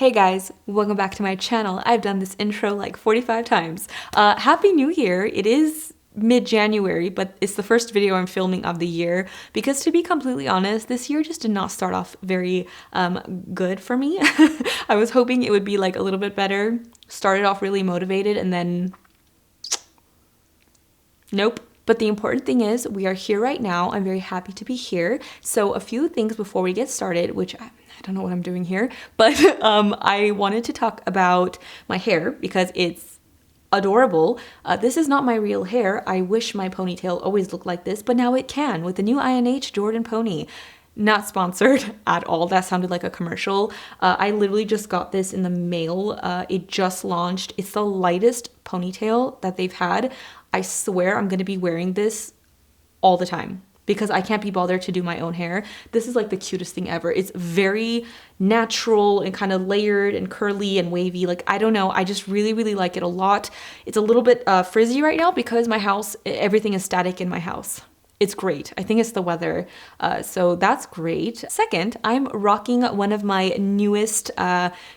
Hey guys, welcome back to my channel. I've done this intro like 45 times. Happy New Year! It is mid-January, but it's the first video I'm filming of the year because to be completely honest, this year just did not start off very good for me. I was hoping it would be like a little bit better. Started off really motivated and then nope. But the important thing is we are here right now. I'm very happy to be here. So a few things before we get started, which I don't know what I'm doing here, but I wanted to talk about my hair because it's adorable. This is not my real hair. I wish my ponytail always looked like this, but now it can with the new INH Jordan pony. Not sponsored at all. That sounded like a commercial. I literally just got this in the mail. It just launched. It's the lightest ponytail that they've had. I swear I'm going to be wearing this all the time because I can't be bothered to do my own hair. This is like the cutest thing ever. It's very natural and kind of layered and curly and wavy. Like, I don't know. I just really, really like it a lot. It's a little bit frizzy right now because my house, everything is static in my house. It's great. I think it's the weather. So that's great. Second, I'm rocking one of my newest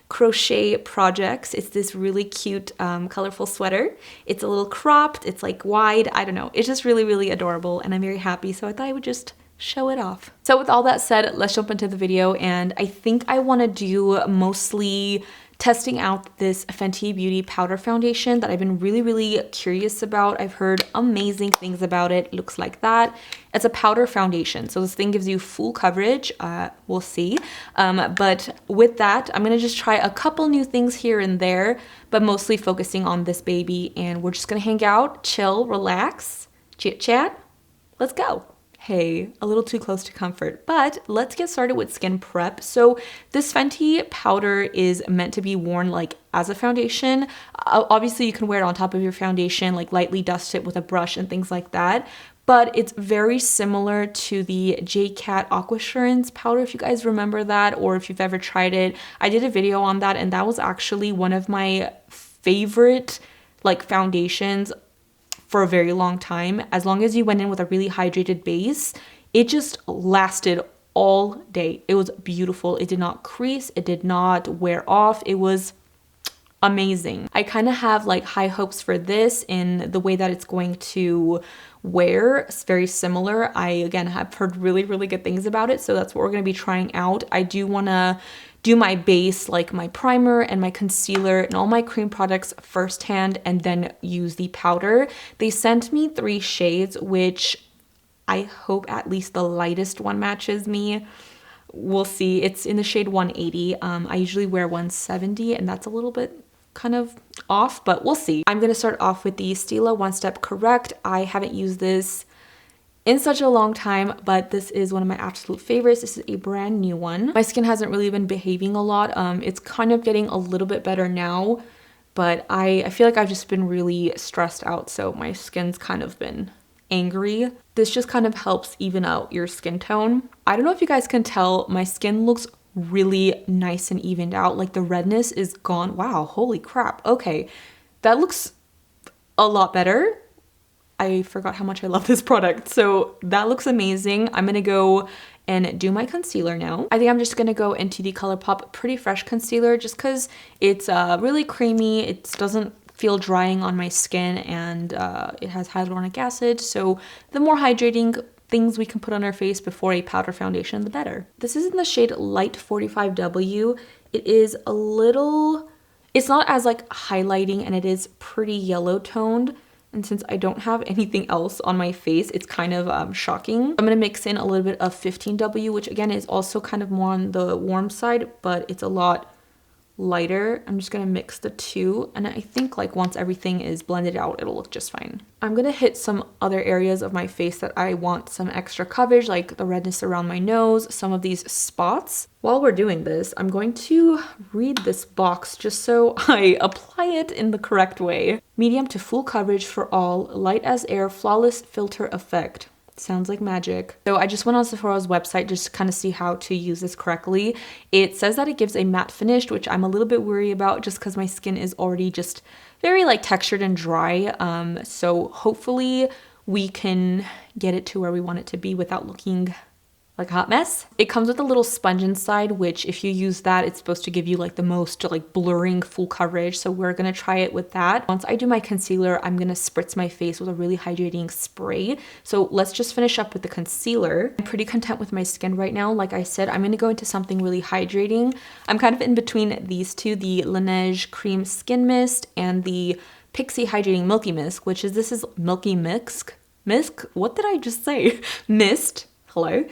crochet projects. It's this really cute, colorful sweater. It's a little cropped. It's like wide. I don't know. It's just really, really adorable and I'm very happy. So I thought I would just show it off. So with all that said, let's jump into the video. And I think I want to do mostly testing out this Fenty Beauty powder foundation that I've been really, really curious about. I've heard amazing things about it. It looks like that. It's a powder foundation. So this thing gives you full coverage. We'll see. But with that, I'm going to just try a couple new things here and there, but mostly focusing on this baby. And we're just going to hang out, chill, relax, chit chat. Let's go. Hey, a little too close to comfort, but let's get started with skin prep. So this Fenty powder is meant to be worn like as a foundation. Obviously you can wear it on top of your foundation, like lightly dust it with a brush and things like that. But it's very similar to the J-Cat Aquassurance powder, if you guys remember that, or if you've ever tried it. I did a video on that and that was actually one of my favorite like foundations for a very long time. As long as you went in with a really hydrated base, it just lasted all day. It was beautiful. It did not crease. It did not wear off. It was amazing. I kind of have like high hopes for this in the way that it's going to wear. It's very similar. I again have heard really, really good things about it. So that's what we're going to be trying out. I do want to do my base, like my primer and my concealer and all my cream products firsthand and then use the powder. They sent me 3 shades, which I hope at least the lightest one matches me. We'll see. It's in the shade 180. I usually wear 170 and that's a little bit kind of off, but we'll see. I'm going to start off with the Stila One Step Correct. I haven't used this in such a long time, but this is one of my absolute favorites. This is a brand new one. My skin hasn't really been behaving a lot. It's kind of getting a little bit better now, but I feel like I've just been really stressed out, so my skin's kind of been angry. This just kind of helps even out your skin tone. I don't know if you guys can tell, my skin looks really nice and evened out. Like the redness is gone. Wow, holy crap. Okay, that looks a lot better. I forgot how much I love this product. So that looks amazing. I'm going to go and do my concealer now. I think I'm just going to go into the ColourPop Pretty Fresh Concealer just because it's really creamy. It doesn't feel drying on my skin and it has hyaluronic acid. So the more hydrating things we can put on our face before a powder foundation, the better. This is in the shade Light 45W. It is a little, it's not as like highlighting and it is pretty yellow toned. And since I don't have anything else on my face, it's kind of shocking. I'm going to mix in a little bit of 15W, which again is also kind of more on the warm side, but it's a lot lighter. I'm just going to mix the two. And I think like once everything is blended out, it'll look just fine. I'm going to hit some other areas of my face that I want some extra coverage, like the redness around my nose, some of these spots. While we're doing this, I'm going to read this box just so I apply it in the correct way. Medium to full coverage for all, light as air, flawless filter effect. Sounds like magic. So I just went on Sephora's website just to kind of see how to use this correctly. It says that it gives a matte finish, which I'm a little bit worried about just because my skin is already just very like textured and dry. So hopefully we can get it to where we want it to be without looking like a hot mess. It comes with a little sponge inside, which if you use that, it's supposed to give you like the most like blurring full coverage. So we're gonna try it with that. Once I do my concealer, I'm gonna spritz my face with a really hydrating spray. So let's just finish up with the concealer. I'm pretty content with my skin right now. Like I said, I'm gonna go into something really hydrating. I'm kind of in between these two, the Laneige Cream Skin Mist and the Pixi Hydrating Milky Mist, which is, this is Milky Mist. What did I just say? Mist. Hello.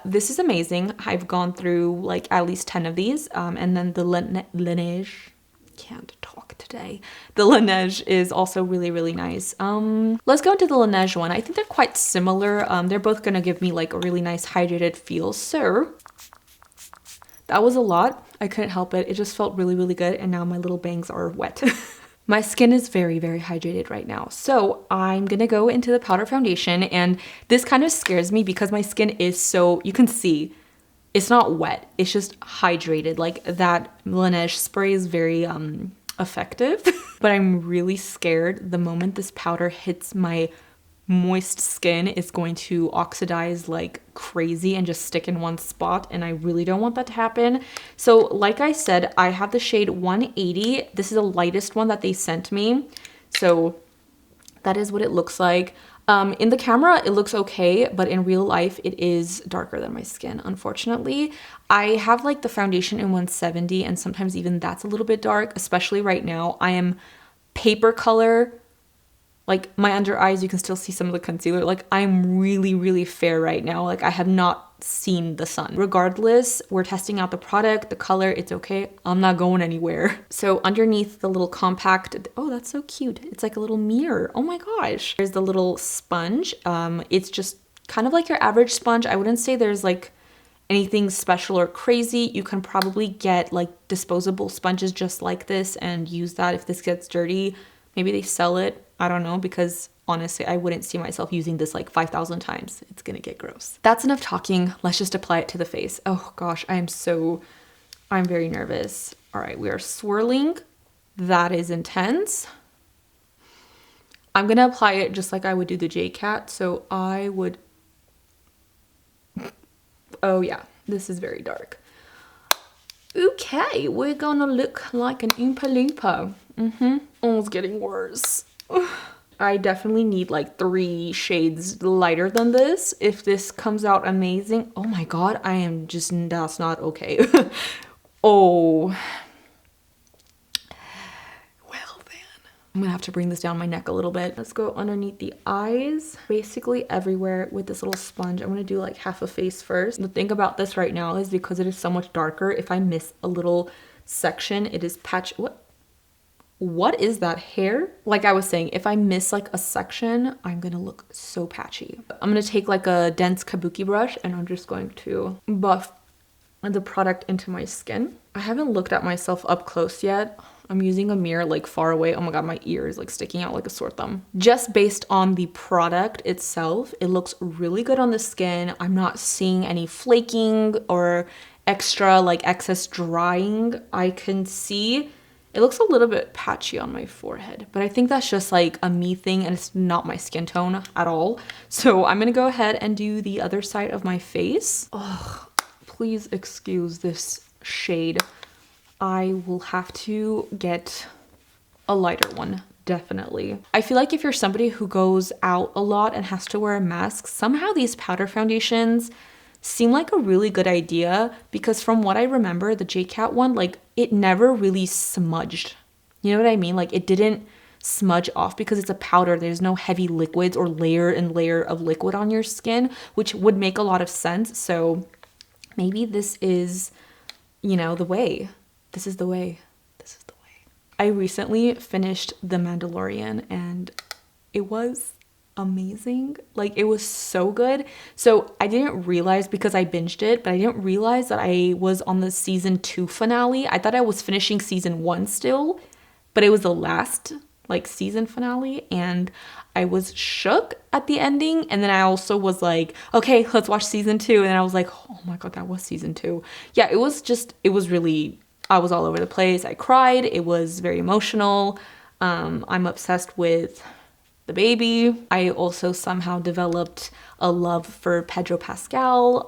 This is amazing. I've gone through like at least 10 of these. And then the Laneige, can't talk today. The Laneige is also really, really nice. Let's go into the Laneige one. I think they're quite similar. They're both gonna give me like a really nice hydrated feel. So that was a lot. I couldn't help it. It just felt really, really good. And now my little bangs are wet. My skin is very, very hydrated right now. So I'm gonna go into the powder foundation, and this kind of scares me because my skin is so, you can see, it's not wet, it's just hydrated. Like that Laneige spray is very effective, but I'm really scared the moment this powder hits my moist skin, it's going to oxidize like crazy and just stick in one spot, and I really don't want that to happen. So like I said, I have the shade 180. This is the lightest one that they sent me, so that is what it looks like. In the camera it looks okay, but in real life it is darker than my skin, unfortunately. I have like the foundation in 170, and sometimes even that's a little bit dark, especially right now. I am paper color. Like my under eyes, you can still see some of the concealer. Like I'm really, really fair right now. Like I have not seen the sun. Regardless, we're testing out the product, the color, it's okay. I'm not going anywhere. So underneath the little compact, oh, that's so cute. It's like a little mirror. Oh my gosh. There's the little sponge. It's just kind of like your average sponge. I wouldn't say there's like anything special or crazy. You can probably get like disposable sponges just like this and use that if this gets dirty. Maybe they sell it. I don't know, because honestly, I wouldn't see myself using this like 5,000 times. It's gonna get gross. That's enough talking. Let's just apply it to the face. Oh gosh, I'm very nervous. All right, we are swirling. That is intense. I'm gonna apply it just like I would do the J-Cat. So I would, oh yeah, this is very dark. Okay, we're gonna look like an Oompa Loompa. Oh, it's getting worse. I definitely need like 3 shades lighter than this. If this comes out amazing, oh my god, I am just, that's not okay. Oh. Well then. I'm gonna have to bring this down my neck a little bit. Let's go underneath the eyes, basically everywhere with this little sponge. I'm gonna do like half a face first. The thing about this right now is because it is so much darker, if I miss a little section, it is patch, what is that, hair? Like I was saying, if I miss like a section, I'm gonna look so patchy. I'm gonna take like a dense kabuki brush and I'm just going to buff the product into my skin. I haven't looked at myself up close yet. I'm using a mirror like far away. Oh my god, my ear is like sticking out like a sore thumb. Just based on the product itself, it looks really good on the skin. I'm not seeing any flaking or extra like excess drying. I can see it looks a little bit patchy on my forehead, but I think that's just like a me thing and it's not my skin tone at all. So I'm gonna go ahead and do the other side of my face. Oh, please excuse this shade. I will have to get a lighter one, definitely. I feel like if you're somebody who goes out a lot and has to wear a mask, somehow these powder foundations seem like a really good idea, because from what I remember, the J-Cat one, like it never really smudged. You know what I mean? Like it didn't smudge off because it's a powder. There's no heavy liquids or layer and layer of liquid on your skin, which would make a lot of sense. So maybe this is, you know, the way. This is the way. This is the way. I recently finished The Mandalorian and it was amazing. Like it was so good. So I didn't realize, because I binged it, but I didn't realize that I was on the season 2 finale. I thought I was finishing season 1 still, but it was the last like season finale, and I was shook at the ending. And then I also was like, okay, let's watch season 2. And I was like, oh my god, that was season 2. Yeah, it was really, I was all over the place. I cried. It was very emotional. I'm obsessed with the baby. I also somehow developed a love for Pedro Pascal.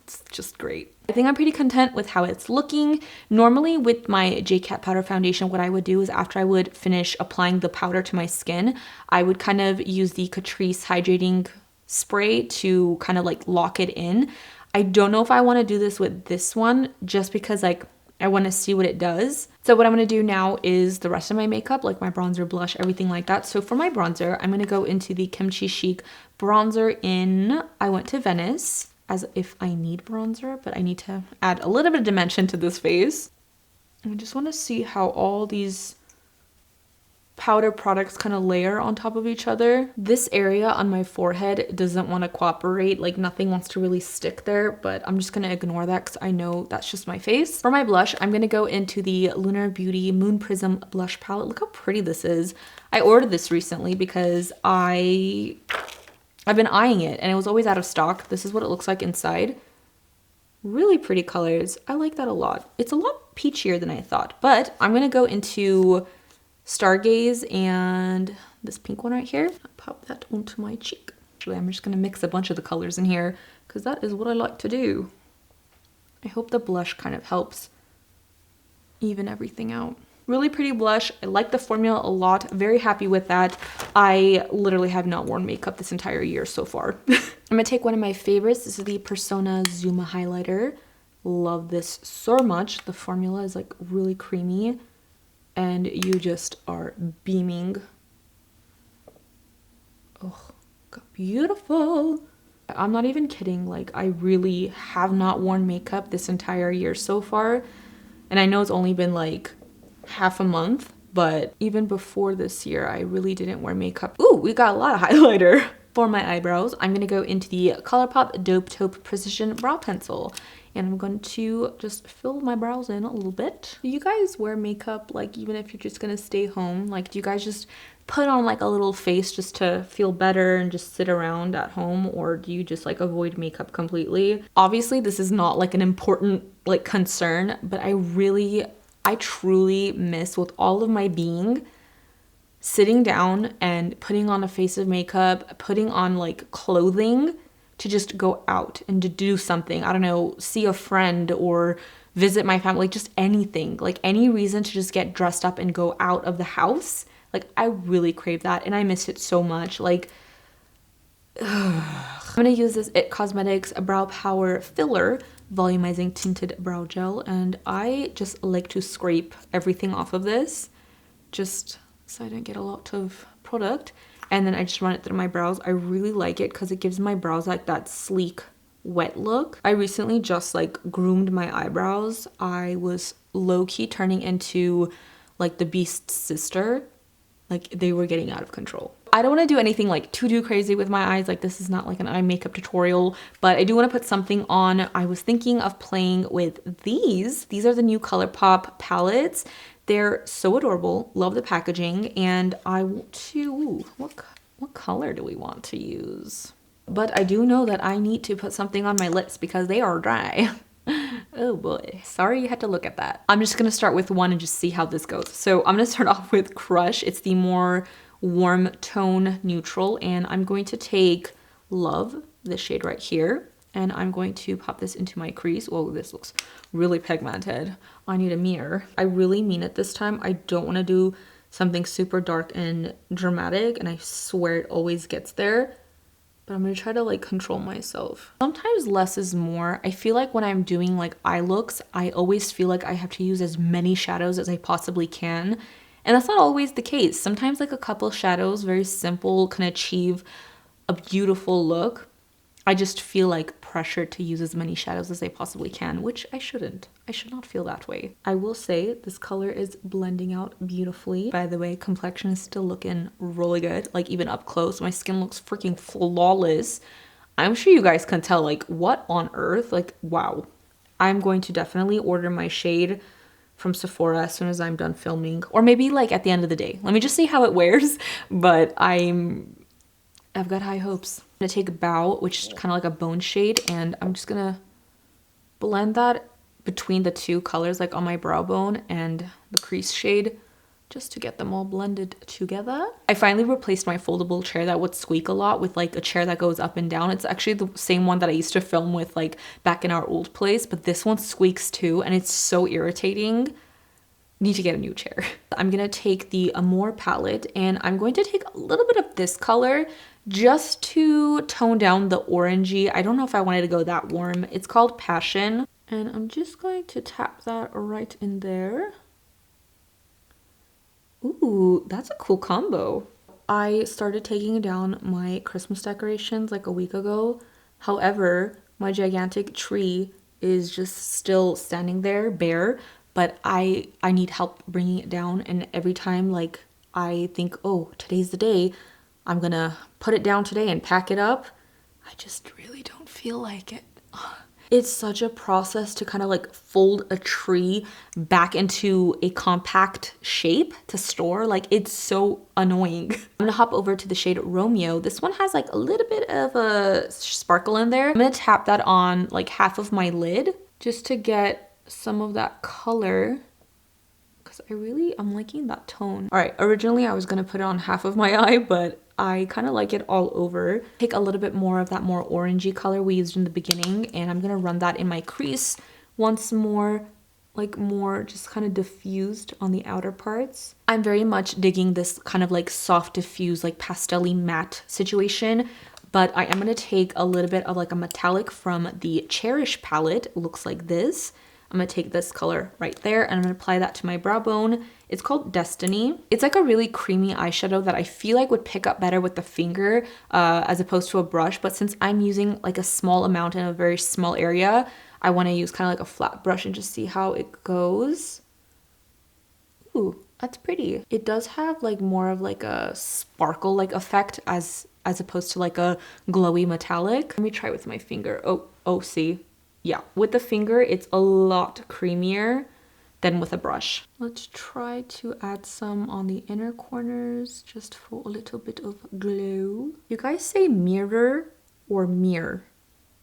It's just great. I think I'm pretty content with how it's looking. Normally with my J-Cat powder foundation, what I would do is after I would finish applying the powder to my skin, I would kind of use the Catrice hydrating spray to kind of like lock it in. I don't know if I want to do this with this one just because like I want to see what it does. So what I'm going to do now is the rest of my makeup, like my bronzer, blush, everything like that. So for my bronzer, I'm going to go into the Kimchi Chic bronzer in I Went to Venice, as if I need bronzer, but I need to add a little bit of dimension to this face. I just want to see how all these powder products kind of layer on top of each other. This area on my forehead doesn't want to cooperate, like nothing wants to really stick there, but I'm just gonna ignore that because I know that's just my face. For my blush, I'm gonna go into the Lunar Beauty Moon Prism blush palette. Look how pretty this is. I ordered this recently because I've been eyeing it and it was always out of stock. This is what it looks like inside. Really pretty colors. I like that a lot. It's a lot peachier than I thought, but I'm gonna go into Stargaze and this pink one right here. I'll pop that onto my cheek. Actually, I'm just gonna mix a bunch of the colors in here because that is what I like to do. I hope the blush kind of helps even everything out. Really pretty blush. I like the formula a lot. Very happy with that. I literally have not worn makeup this entire year so far. I'm gonna take one of my favorites. This is the Persona Zuma highlighter. Love this so much. The formula is like really creamy and you just are beaming. Oh, beautiful. I'm not even kidding. Like I really have not worn makeup this entire year so far. And I know it's only been like half a month, but even before this year, I really didn't wear makeup. Ooh, we got a lot of highlighter. For my eyebrows, I'm gonna go into the ColourPop Dope Taupe Precision Brow Pencil. And I'm going to just fill my brows in a little bit. Do you guys wear makeup, like even if you're just gonna stay home? Like do you guys just put on like a little face just to feel better and just sit around at home? Or do you just like avoid makeup completely? Obviously this is not like an important like concern, but I truly miss with all of my being sitting down and putting on a face of makeup, putting on like clothing to just go out and to do something. I don't know, see a friend or visit my family, like just anything, like any reason to just get dressed up and go out of the house. Like I really crave that and I miss it so much. Like, I'm gonna use this IT Cosmetics Brow Power Filler Volumizing Tinted Brow Gel, and I just like to scrape everything off of this just so I don't get a lot of product. And then I just run it through my brows. I really like it because it gives my brows like that sleek, wet look. I recently just like groomed my eyebrows. I was low-key turning into like the Beast's sister. Like they were getting out of control. I don't want to do anything like too crazy with my eyes. Like this is not like an eye makeup tutorial, but I do want to put something on. I was thinking of playing with these. These are the new ColourPop palettes. They're so adorable. Love the packaging. And I want to, ooh, what color do we want to use? But I do know that I need to put something on my lips because they are dry. Oh boy, sorry you had to look at that. I'm just gonna start with one and just see how this goes. So I'm gonna start off with Crush. It's the more warm tone neutral, and I'm going to take Love, this shade right here, and I'm going to pop this into my crease. Whoa, this looks really pigmented. I need a mirror. I really mean it this time. I don't want to do something super dark and dramatic, and I swear it always gets there. But I'm gonna try to like control myself. Sometimes less is more. I feel like when I'm doing like eye looks, I always feel like I have to use as many shadows as I possibly can. And that's not always the case. Sometimes like a couple shadows, very simple, can achieve a beautiful look. I just feel like pressured to use as many shadows as I possibly can, which I shouldn't. I should not feel that way. I will say this color is blending out beautifully. By the way, complexion is still looking really good. Like even up close, my skin looks freaking flawless. I'm sure you guys can tell like what on earth, like wow. I'm going to definitely order my shade from Sephora as soon as I'm done filming, or maybe like at the end of the day. Let me just see how it wears, but I've got high hopes. I'm gonna take Bow, which is kind of like a bone shade, and I'm just gonna blend that between the two colors, like on my brow bone and the crease shade. just to get them all blended together. I finally replaced my foldable chair that would squeak a lot with like a chair that goes up and down. It's actually the same one that I used to film with like back in our old place, but this one squeaks too and it's so irritating. Need to get a new chair. I'm gonna take the Amore palette and I'm going to take a little bit of this color just to tone down the orangey. I don't know if I wanted to go that warm. It's called Passion. And I'm just going to tap that right in there. Ooh, that's a cool combo. I started taking down my Christmas decorations like a week ago. However, my gigantic tree is just still standing there bare, but I need help bringing it down. And every time like I think, oh, today's the day, I'm gonna put it down today and pack it up, I just really don't feel like it. It's such a process to kind of like fold a tree back into a compact shape to store. Like, it's so annoying. I'm gonna hop over to the shade Romeo. This one has like a little bit of a sparkle in there. I'm gonna tap that on like half of my lid just to get some of that color, because I'm liking that tone. All right, originally I was gonna put it on half of my eye, but I kind of like it all over. Take a little bit more of that more orangey color we used in the beginning, and I'm gonna run that in my crease once more, like more just kind of diffused on the outer parts. I'm very much digging this kind of like soft diffuse, like pastel-y matte situation, but I am gonna take a little bit of like a metallic from the Cherish palette. It looks like this. I'm gonna take this color right there and I'm gonna apply that to my brow bone. It's called Destiny. It's like a really creamy eyeshadow that I feel like would pick up better with the finger as opposed to a brush. But since I'm using like a small amount in a very small area, I wanna use kind of like a flat brush and just see how it goes. Ooh, that's pretty. It does have like more of like a sparkle like effect as opposed to like a glowy metallic. Let me try with my finger. Oh, see. Yeah, with the finger, it's a lot creamier than with a brush. Let's try to add some on the inner corners just for a little bit of glow. You guys say mirror or mirror?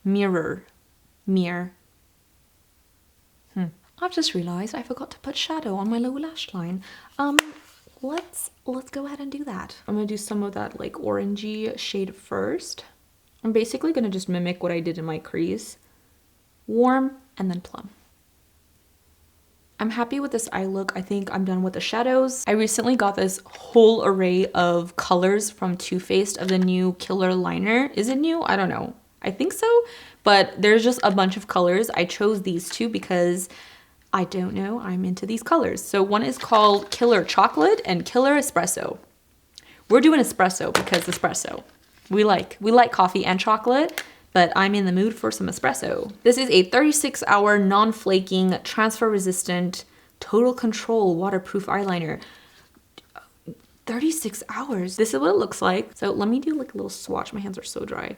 Mirror. Mirror. I've just realized I forgot to put shadow on my lower lash line. Let's go ahead and do that. I'm gonna do some of that like orangey shade first. I'm basically gonna just mimic what I did in my crease. Warm and then plum. I'm happy with this eye look. I think I'm done with the shadows. I recently got this whole array of colors from Too Faced of the new Killer Liner. Is it new? I don't know. I think so, but there's just a bunch of colors. I chose these two because I don't know, I'm into these colors. So one is called Killer Chocolate and Killer Espresso. We're doing espresso because espresso. We like coffee and chocolate, but I'm in the mood for some espresso. This is a 36-hour non-flaking, transfer-resistant, total control waterproof eyeliner. 36 hours. This is what it looks like. So let me do like a little swatch. My hands are so dry.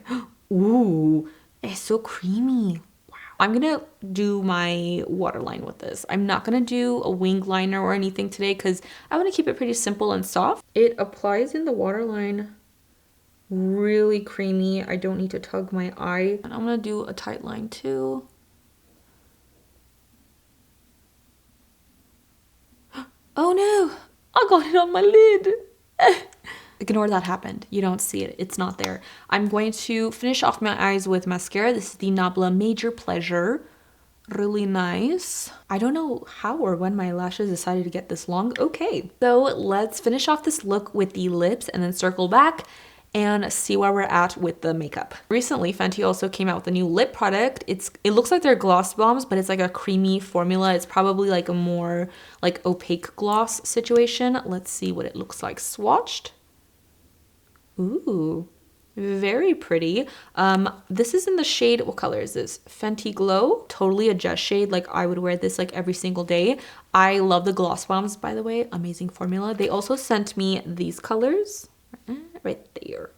Ooh, it's so creamy. Wow. I'm gonna do my waterline with this. I'm not gonna do a wing liner or anything today because I want to keep it pretty simple and soft. It applies in the waterline really creamy. I don't need to tug my eye. And I'm gonna do a tight line too. Oh no, I got it on my lid. Ignore that happened. You don't see it. It's not there. I'm going to finish off my eyes with mascara. This is the Nabla Major Pleasure. Really nice. I don't know how or when my lashes decided to get this long. Okay, so let's finish off this look with the lips and then circle back and see where we're at with the makeup. Recently, Fenty also came out with a new lip product. It looks like they're gloss bombs, but it's like a creamy formula. It's probably like a more like opaque gloss situation. Let's see what it looks like swatched. Ooh, very pretty. This is in the shade, what color is this? Fenty Glow, totally a Jess shade. Like I would wear this like every single day. I love the gloss bombs, by the way, amazing formula. They also sent me these colors. Right there.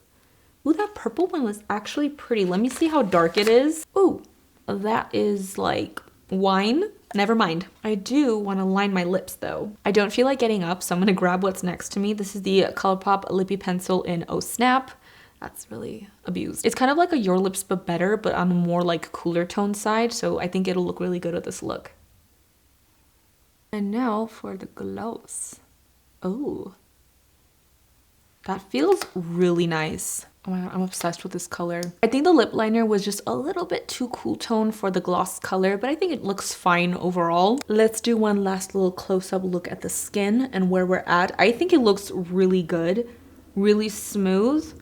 Ooh, that purple one was actually pretty. Let me see how dark it is. Ooh, that is like wine. Never mind. I do want to line my lips though. I don't feel like getting up, so I'm gonna grab what's next to me. This is the ColourPop Lippy Pencil in Oh Snap. That's really abused. It's kind of like a Your Lips but better, but on a more like cooler tone side. So I think it'll look really good with this look. And now for the gloss. Oh, that feels really nice. Oh my god, I'm obsessed with this color. I think the lip liner was just a little bit too cool tone for the gloss color, but I think it looks fine overall. Let's do one last little close-up look at the skin and where we're at. I think it looks really good, really smooth,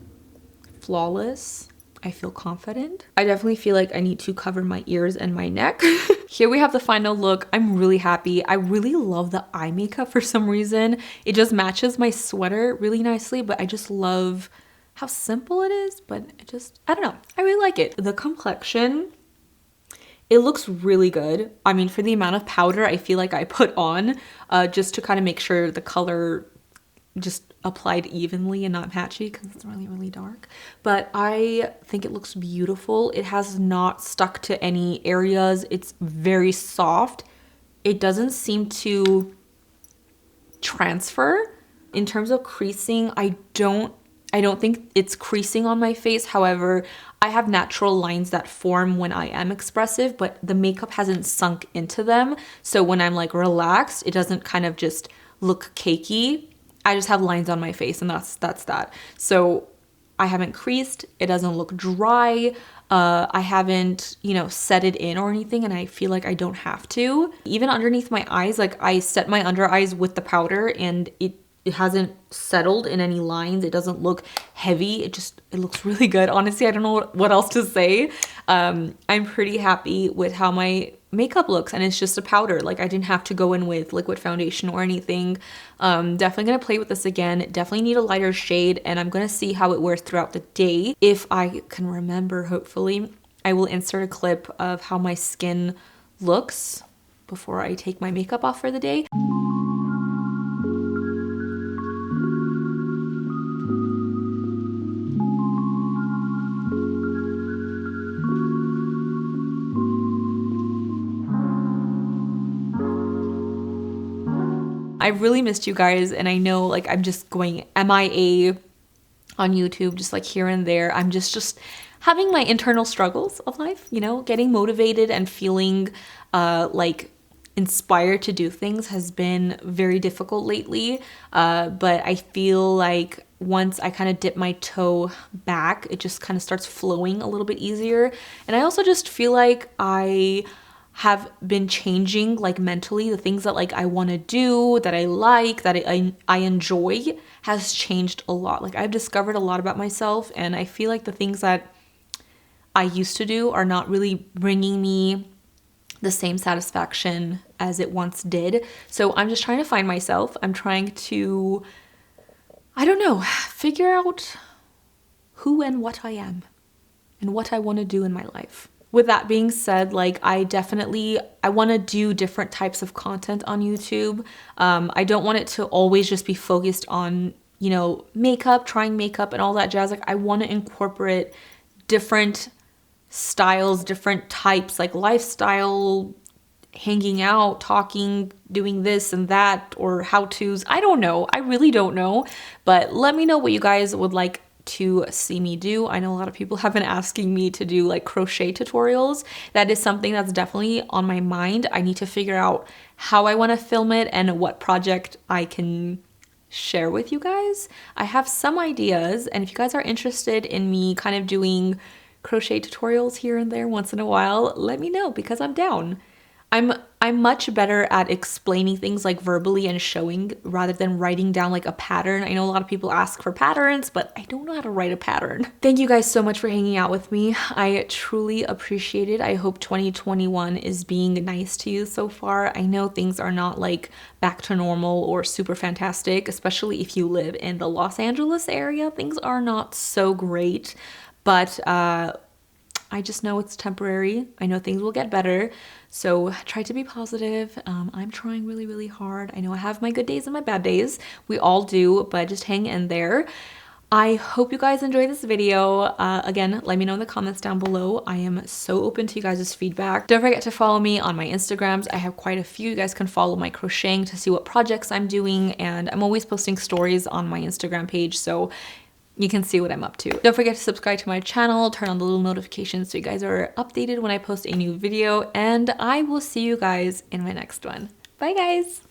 flawless. I feel confident. I definitely feel like I need to cover my ears and my neck. Here we have the final look. I'm really happy. I really love the eye makeup for some reason. It just matches my sweater really nicely, but I just love how simple it is, but it just, I don't know. I really like it. The complexion, it looks really good. I mean, for the amount of powder I feel like I put on, just to kind of make sure the color just applied evenly and not patchy because it's really, really dark. But I think it looks beautiful. It has not stuck to any areas. It's very soft. It doesn't seem to transfer. In terms of creasing, I don't think it's creasing on my face. However, I have natural lines that form when I am expressive, but the makeup hasn't sunk into them. So when I'm like relaxed, it doesn't kind of just look cakey. I just have lines on my face and that's that. So I haven't creased. It doesn't look dry. I haven't, you know, set it in or anything, and I feel like I don't have to. Even underneath my eyes, like I set my under eyes with the powder and it hasn't settled in any lines. It doesn't look heavy. It looks really good. Honestly, I don't know what else to say. I'm pretty happy with how my makeup looks, and it's just a powder. Like I didn't have to go in with liquid foundation or anything. Definitely gonna play with this again. Definitely need a lighter shade, and I'm gonna see how it wears throughout the day. If I can remember, hopefully, I will insert a clip of how my skin looks before I take my makeup off for the day. I really missed you guys, and I know like I'm just going MIA on YouTube, just like here and there. I'm just having my internal struggles of life, you know, getting motivated and feeling like inspired to do things has been very difficult lately. But I feel like once I kind of dip my toe back, it just kind of starts flowing a little bit easier. And I also just feel like I have been changing like mentally. The things that like I want to do, that I like, that I enjoy has changed a lot. Like I've discovered a lot about myself, and I feel like the things that I used to do are not really bringing me the same satisfaction as it once did. So I'm just trying to find myself. I'm trying to, I don't know, figure out who and what I am and what I want to do in my life. With that being said, like I want to do different types of content on YouTube. I don't want it to always just be focused on, you know, makeup, trying makeup and all that jazz. Like I want to incorporate different styles, different types, like lifestyle, hanging out, talking, doing this and that, or how-tos. I don't know. I really don't know. But let me know what you guys would like to see me do. I know a lot of people have been asking me to do like crochet tutorials. That is something that's definitely on my mind. I need to figure out how I want to film it and what project I can share with you guys. I have some ideas, and if you guys are interested in me kind of doing crochet tutorials here and there once in a while, let me know because I'm down. I'm much better at explaining things like verbally and showing rather than writing down like a pattern. I know a lot of people ask for patterns, but I don't know how to write a pattern. Thank you guys so much for hanging out with me. I truly appreciate it. I hope 2021 is being nice to you so far. I know things are not like back to normal or super fantastic, especially if you live in the Los Angeles area. Things are not so great, but I just know it's temporary. I know things will get better. So try to be positive. I'm trying really, really hard. I know I have my good days and my bad days. We all do, but just hang in there. I hope you guys enjoyed this video. Again, let me know in the comments down below. I am so open to you guys' feedback. Don't forget to follow me on my Instagrams. I have quite a few. You guys can follow my crocheting to see what projects I'm doing, and I'm always posting stories on my Instagram page, so you can see what I'm up to. Don't forget to subscribe to my channel, turn on the little notifications so you guys are updated when I post a new video, and I will see you guys in my next one. Bye guys!